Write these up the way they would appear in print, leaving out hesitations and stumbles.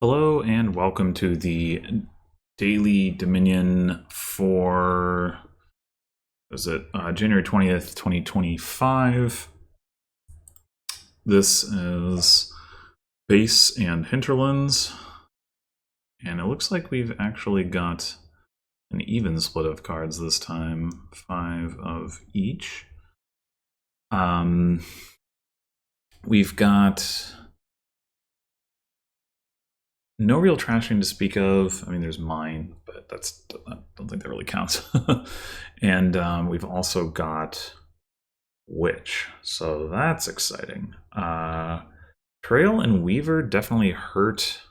Hello and welcome to the Daily Dominion for, January 20th, 2025. This is base and hinterlands, and it looks like we've actually got an even split of cards this time, 5 of each. We've got no real trashing to speak of. I mean, there's mine, but I don't think that really counts. And we've also got Witch, so that's exciting. Trail and Weaver definitely hurt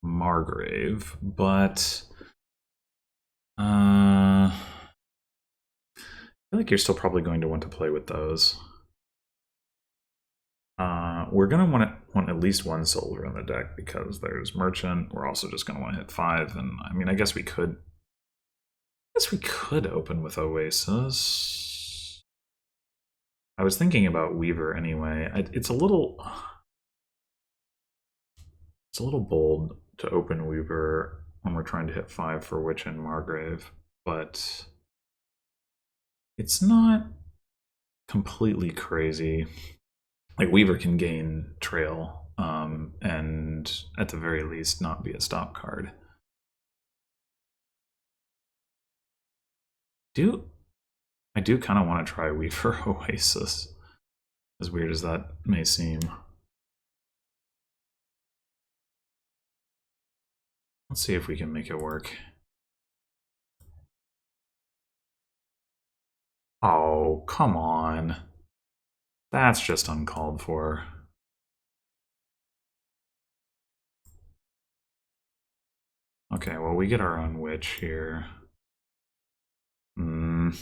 Margrave, but I feel like you're still probably going to want to play with those. We're going to want at least one Soldier in the deck because there's Merchant. We're also just going to want to hit 5, and I mean, I guess we could open with Oasis. I was thinking about Weaver anyway. It's a little bold to open Weaver when we're trying to hit 5 for Witch and Margrave, but it's not completely crazy. Like, Weaver can gain Trail, and at the very least not be a stop card. I do kind of want to try Weaver Oasis, as weird as that may seem. Let's see if we can make it work. Oh, come on. That's just uncalled for. Okay, well, we get our own Witch here. Do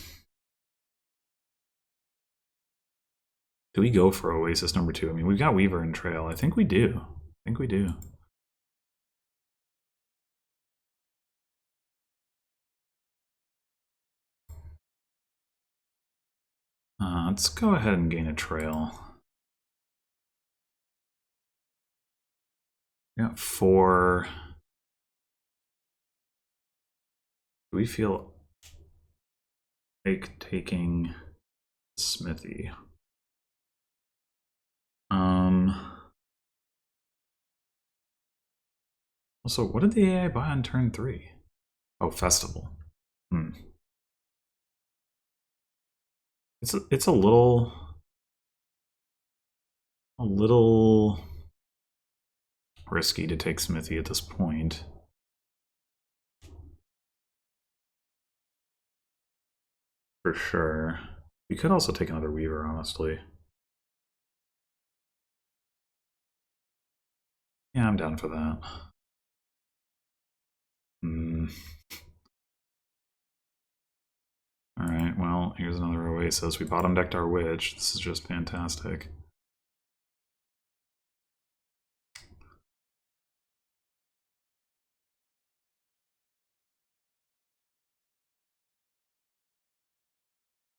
we go for Oasis number 2? I mean, we've got Weaver and Trail. I think we do. Let's go ahead and gain a Trail. We got 4. Do we feel like taking Smithy? Also, what did the AI buy on turn 3? Oh, Festival. It's a little risky to take Smithy at this point. For sure. We could also take another Weaver, honestly. Yeah, I'm down for that. Alright, well, here's another Oasis. We bottom decked our Witch. This is just fantastic.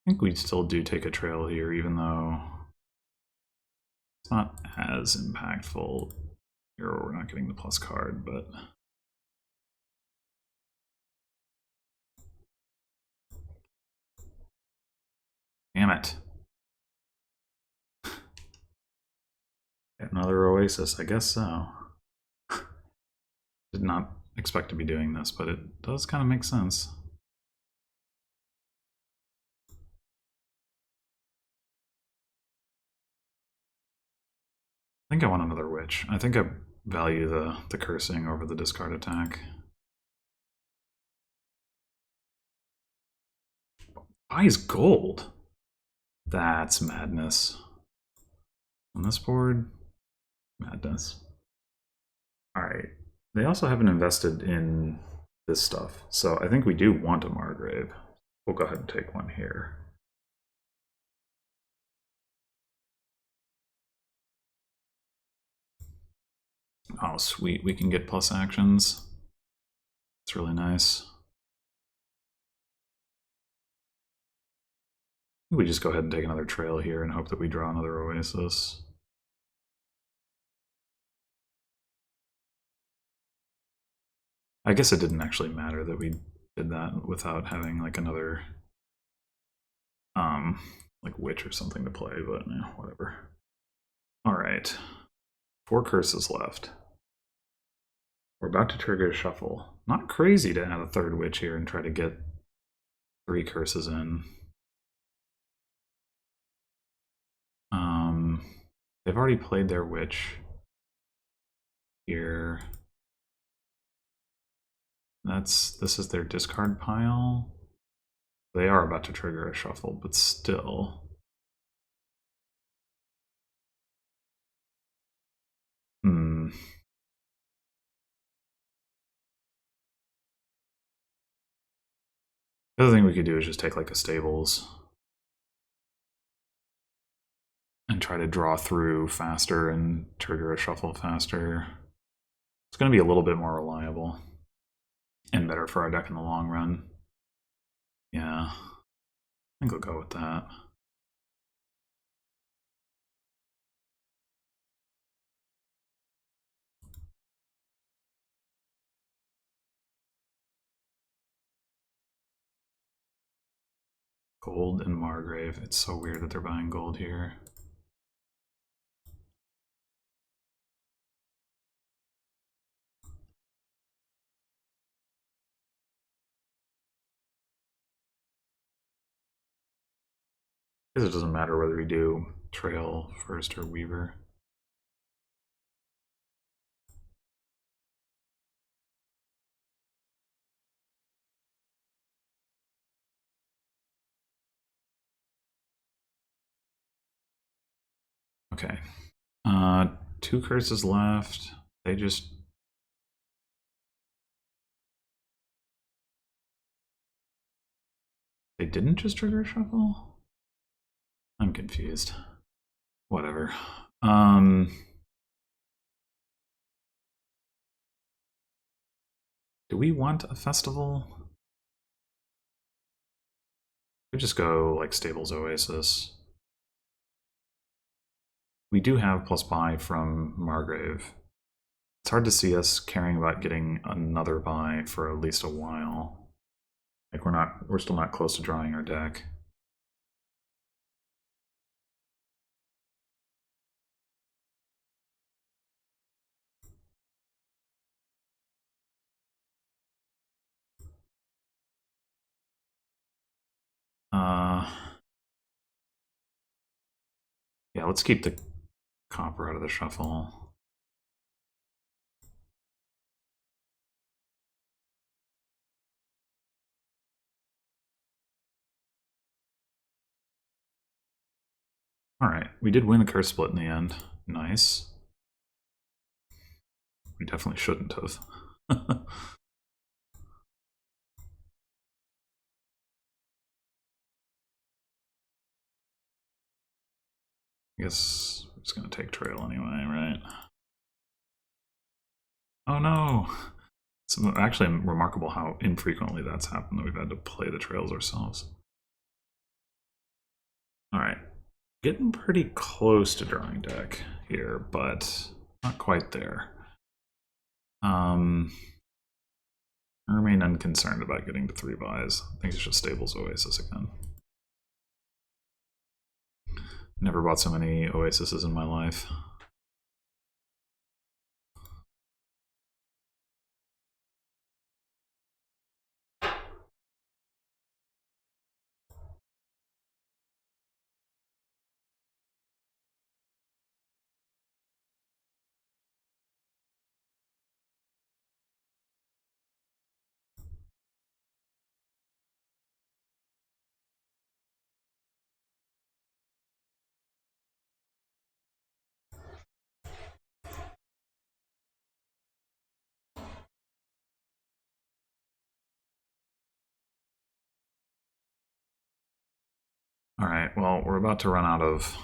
I think we still do take a Trail here, even though it's not as impactful. Here we're not getting the plus card, but damn it. Get another Oasis, I guess so. Did not expect to be doing this, but it does kind of make sense. I think I want another Witch. I think I value the cursing over the discard attack. Buys gold. That's madness. On this board, madness. Alright. They also haven't invested in this stuff, so I think we do want a Margrave. We'll go ahead and take one here. Oh, sweet. We can get plus actions. It's really nice. We just go ahead and take another Trail here and hope that we draw another Oasis. I guess it didn't actually matter that we did that without having like another like witch or something to play, but whatever. All right, 4 curses left. We're about to trigger a shuffle. Not crazy to add a 3rd witch here and try to get 3 curses in. They've already played their witch here. This is their discard pile. They are about to trigger a shuffle, but still. The other thing we could do is just take like a stables and try to draw through faster and trigger a shuffle faster. It's going to be a little bit more reliable and better for our deck in the long run. Yeah, I think we'll go with that. Gold and Margrave. It's so weird that they're buying gold here. I guess it doesn't matter whether we do Trail first or Weaver. Okay. 2 curses left. They didn't just trigger a shuffle? I'm confused. Whatever. Do we want a festival? We just go like Stables Oasis. We do have plus buy from Margrave. It's hard to see us caring about getting another buy for at least a while. Like we're still not close to drawing our deck. Yeah, let's keep the copper out of the shuffle. Alright, we did win the curse split in the end. Nice. We definitely shouldn't have. I guess we're just going to take Trail anyway, right? Oh no! It's actually remarkable how infrequently that's happened, that we've had to play the Trails ourselves. Alright. Getting pretty close to drawing deck here, but not quite there. I remain unconcerned about getting to 3 buys. I think it's just Stables Oasis again. Never bought so many Oasises in my life. Alright, well, we're about to run out of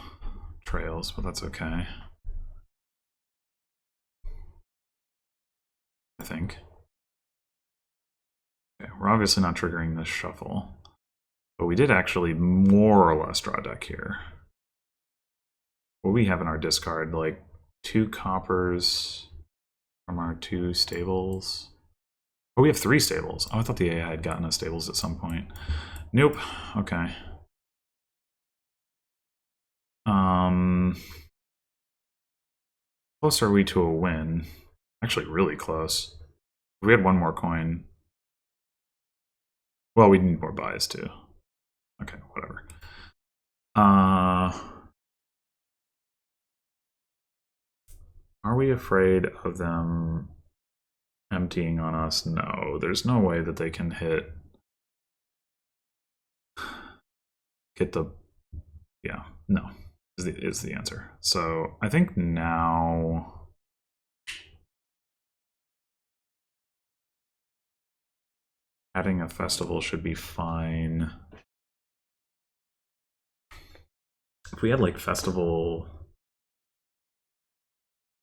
trails, but that's okay. I think. Okay, we're obviously not triggering this shuffle. But we did actually more or less draw deck here. What we have in our discard, like 2 coppers from our 2 stables. Oh, we have 3 stables. Oh, I thought the AI had gotten us stables at some point. Nope. Okay. Close are we to a win? Actually, really close. If we had one more coin. Well, we need more buys too. Okay, whatever. Are we afraid of them emptying on us? No, there's no way that they can get the, yeah, no, is the answer. So I think now adding a festival should be fine. If we had like festival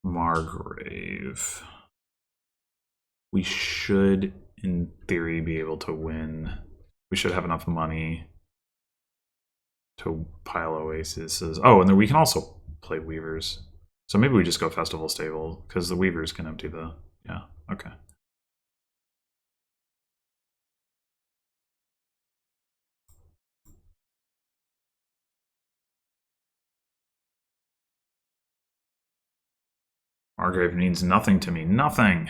Margrave, we should in theory be able to win. We should have enough money to pile oases. Oh, and then we can also play weavers. So maybe we just go festival stable because the weavers can empty the, yeah, okay. Margrave means nothing to me, nothing.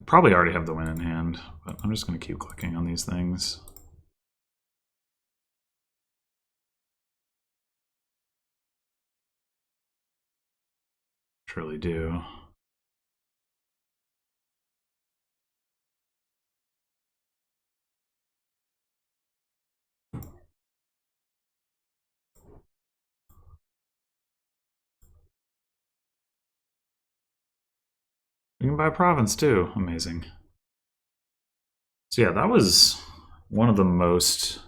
Probably already have the win in hand, but I'm just going to keep clicking on these things. Surely do. You can buy province too. Amazing. So yeah, that was one of the most,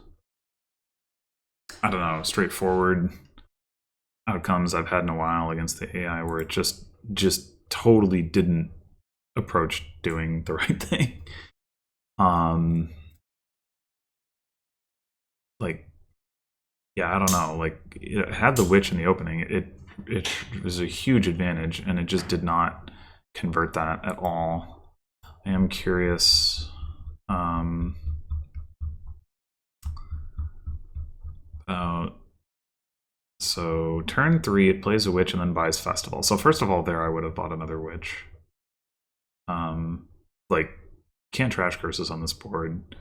I don't know, straightforward outcomes I've had in a while against the AI, where it just totally didn't approach doing the right thing. Like, yeah, I don't know. Like, it had the witch in the opening. It was a huge advantage, and it just did not convert that at all. I am curious. So turn 3, it plays a witch and then buys festival. So first of all, there I would have bought another witch. Like, can't trash curses on this board.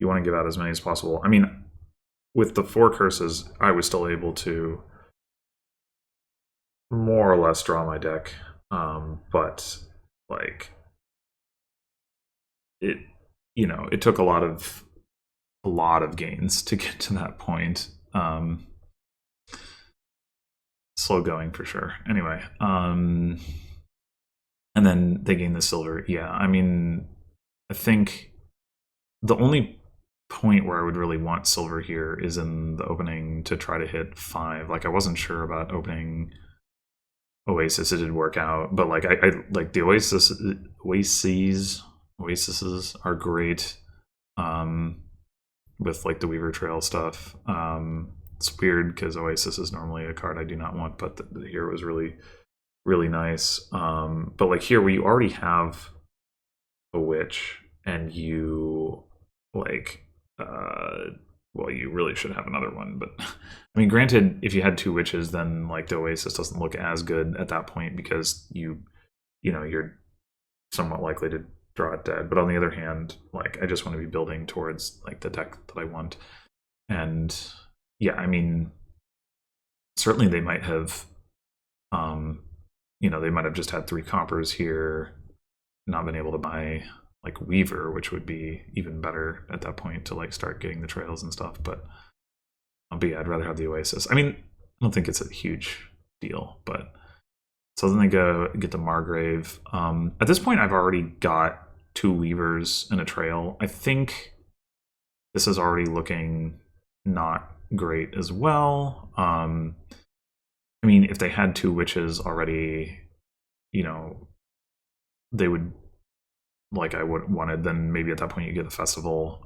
You want to give out as many as possible. I mean, with the 4 curses, I was still able to more or less draw my deck. But like, it, it took a lot of gains to get to that point. Slow going for sure. Anyway, and then they gain the silver. Yeah, I mean, I think the only point where I would really want silver here is in the opening to try to hit 5. Like, I wasn't sure about opening Oasis. It did work out, but like I like the oases are great. With like the Weaver Trail stuff. It's weird because Oasis is normally a card I do not want, but here it was really, really nice. But like here, where you already have a witch and you like, well, you really should have another one. But I mean, granted, if you had 2 witches, then like the Oasis doesn't look as good at that point because you're somewhat likely to draw it dead. But on the other hand, like I just want to be building towards like the deck that I want. And yeah, I mean, certainly they might have, they might have just had 3 coppers here, not been able to buy like Weaver, which would be even better at that point to like start getting the trails and stuff. But yeah, I'd rather have the Oasis. I mean, I don't think it's a huge deal, but so then they go get the Margrave. At this point, I've already got 2 Weavers and a trail. I think this is already looking not great as well. I mean, if they had 2 witches already, you know, they would, like I would wanted, then maybe at that point you get the festival.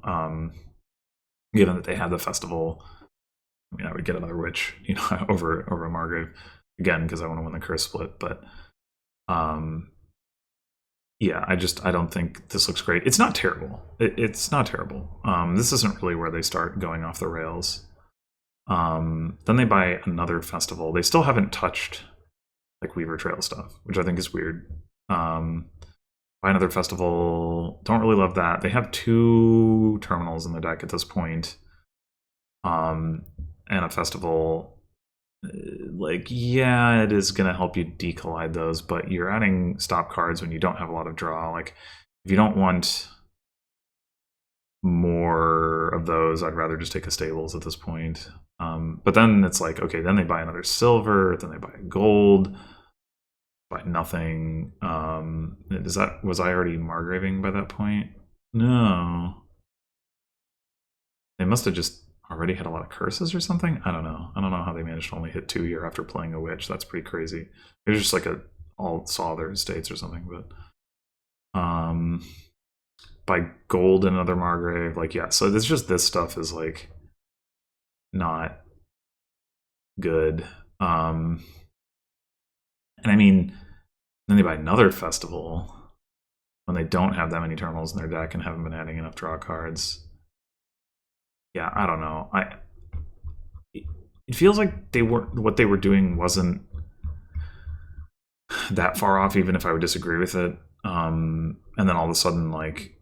Given that they had the festival, I mean, I would get another witch, you know, over a Margrave again because I want to win the curse split. But yeah, I don't think this looks great. It's not terrible. It's not terrible. This isn't really where they start going off the rails. Then they buy another festival. They still haven't touched like Weaver Trail stuff, which I think is weird. Buy another festival. Don't really love that. They have 2 terminals in the deck at this point. And a festival. Like, yeah, it is going to help you decollide those, but you're adding stop cards when you don't have a lot of draw. Like, if you don't want more of those, I'd rather just take a stables at this point. But then it's like, okay, then they buy another silver, then they buy gold, buy nothing. Was I already Margraving by that point? No. They must have just already had a lot of curses or something. I don't know how they managed to only hit 2 here after playing a witch. That's pretty crazy. It was just like all saw their estates or something. But by gold and another Margrave, like, yeah, so it's just this stuff is like not good. And I mean, then they buy another festival when they don't have that many terminals in their deck and haven't been adding enough draw cards. Yeah, I don't know. It feels like what they were doing wasn't that far off, even if I would disagree with it. And then all of a sudden, like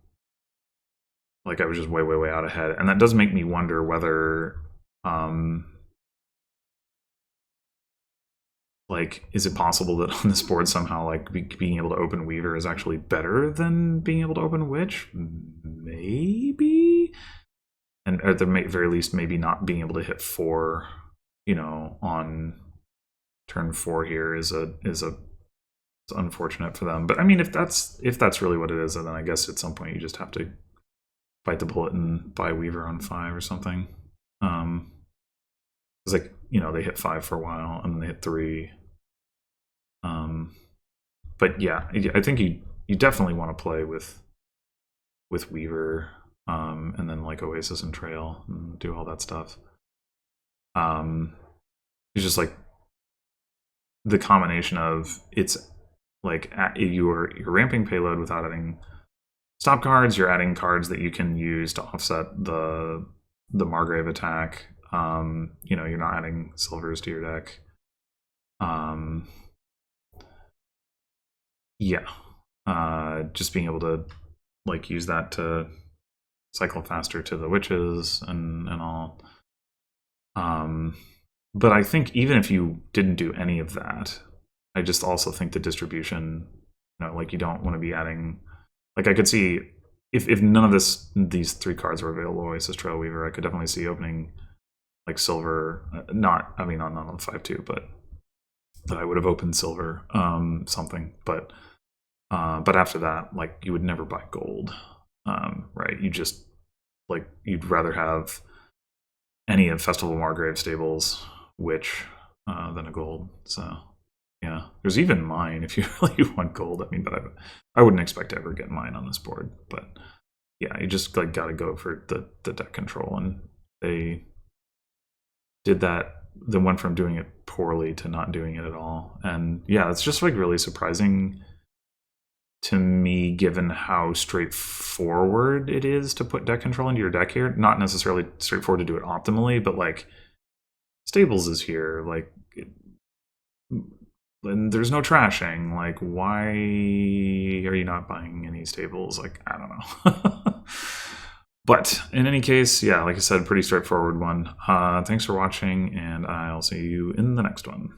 I was just way out ahead, and that does make me wonder whether, like, is it possible that on this board somehow, like, being able to open Weaver is actually better than being able to open Witch? Maybe. And at the very least, maybe not being able to hit 4, you know, on turn 4 here is it's unfortunate for them. But I mean, if that's really what it is, then I guess at some point you just have to bite the bullet and buy Weaver on 5 or something. It's like, you know, they hit 5 for a while and then they hit 3. But yeah, I think you definitely want to play with Weaver. And then like Oasis and Trail and do all that stuff. It's just like the combination of it's like you're ramping payload without adding stop cards. You're adding cards that you can use to offset the Margrave attack. You know, you're not adding silvers to your deck. Yeah, just being able to like use that to cycle faster to the witches and all. But I think even if you didn't do any of that, I just also think the distribution, you know, like you don't want to be adding, like I could see if none of these 3 cards were available, Oasis, Trail, Weaver, I could definitely see opening like silver, not on the 5-2, but that I would have opened silver, something, but after that, like you would never buy gold. Right, you just like you'd rather have any of Festival Margrave stables witch than a gold. So yeah, there's even mine if you really want gold. I mean, but I wouldn't expect to ever get mine on this board. But yeah, you just like got to go for the deck control, and they did that. They went from doing it poorly to not doing it at all. And yeah, it's just like really surprising to me, given how straightforward it is to put deck control into your deck here. Not necessarily straightforward to do it optimally, but like stables is here, like, and there's no trashing. Like, why are you not buying any stables? Like, I don't know. But in any case, yeah, like I said, pretty straightforward one. Thanks for watching, and I'll see you in the next one.